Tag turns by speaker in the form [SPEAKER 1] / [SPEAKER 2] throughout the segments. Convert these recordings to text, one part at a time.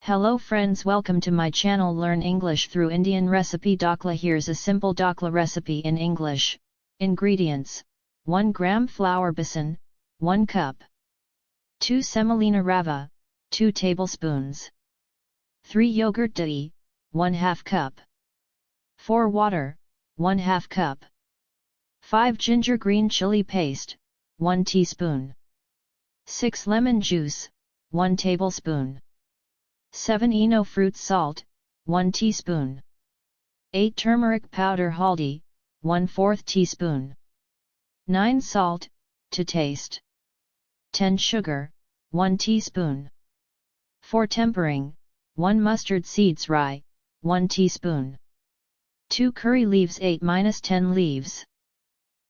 [SPEAKER 1] Hello friends, welcome to my channel Learn English through Indian recipe Dhokla. Here's a simple Dhokla recipe in English. Ingredients: 1 gram flour besan, 1 cup. 2 semolina rava, 2 tablespoons. 3 yogurt dahi, 1/2 cup. 4 water, 1/2 cup. 5 ginger green chili paste, 1 teaspoon. 6 lemon juice, 1 tablespoon. 7 eno fruit salt, 1 teaspoon. 8 turmeric powder haldi, 1/4 teaspoon. 9 salt, to taste. 10 sugar, 1 teaspoon. 4 tempering, 1 mustard seeds rye, 1 teaspoon. 2 curry leaves 8-10 leaves.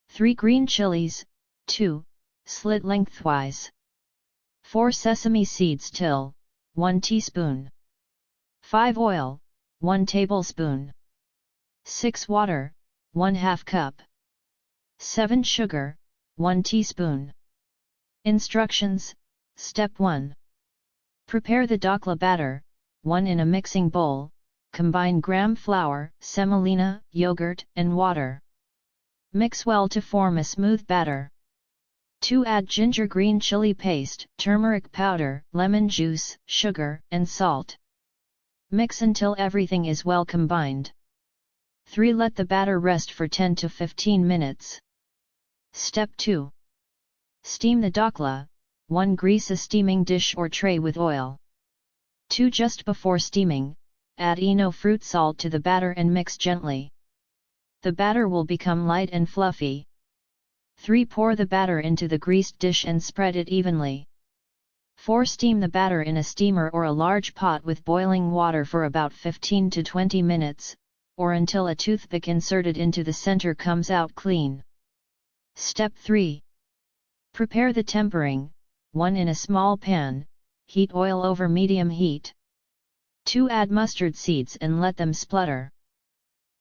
[SPEAKER 1] 3 green chilies, 2, slit lengthwise. 4 sesame seeds till, 1 teaspoon. 5 oil, 1 tablespoon. 6 water, 1/2 cup. 7 sugar, 1 teaspoon. Instructions: Step 1. Prepare the dhokla batter, 1 in a mixing bowl, combine gram flour, semolina, yogurt, and water. Mix well to form a smooth batter. 2. Add ginger green chili paste, turmeric powder, lemon juice, sugar, and salt. Mix until everything is well combined. 3. Let the batter rest for 10 to 15 minutes. Step 2. Steam the dhokla. 1. Grease a steaming dish or tray with oil. 2. Just before steaming, add eno fruit salt to the batter and mix gently. The batter will become light and fluffy. 3. Pour the batter into the greased dish and spread it evenly. 4. Steam the batter in a steamer or a large pot with boiling water for about 15 to 20 minutes, or until a toothpick inserted into the center comes out clean. Step 3. Prepare the tempering. 1. In a small pan, heat oil over medium heat. 2. Add mustard seeds and let them splutter.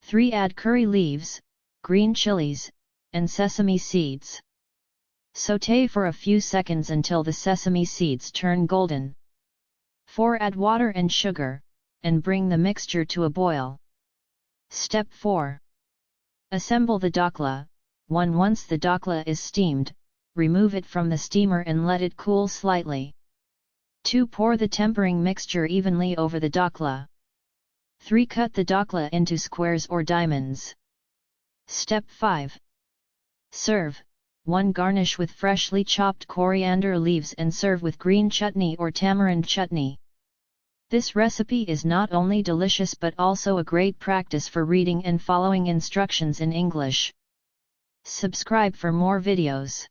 [SPEAKER 1] 3. Add curry leaves, green chilies, and sesame seeds. Sauté for a few seconds until the sesame seeds turn golden. 4. Add water and sugar, and bring the mixture to a boil. Step 4. Assemble the dhokla. 1. Once the dhokla is steamed, remove it from the steamer and let it cool slightly. 2. Pour the tempering mixture evenly over the dhokla. 3. Cut the dhokla into squares or diamonds. Step 5. Serve. 1. Garnish with freshly chopped coriander leaves and serve with green chutney or tamarind chutney. This recipe is not only delicious but also a great practice for reading and following instructions in English. Subscribe for more videos.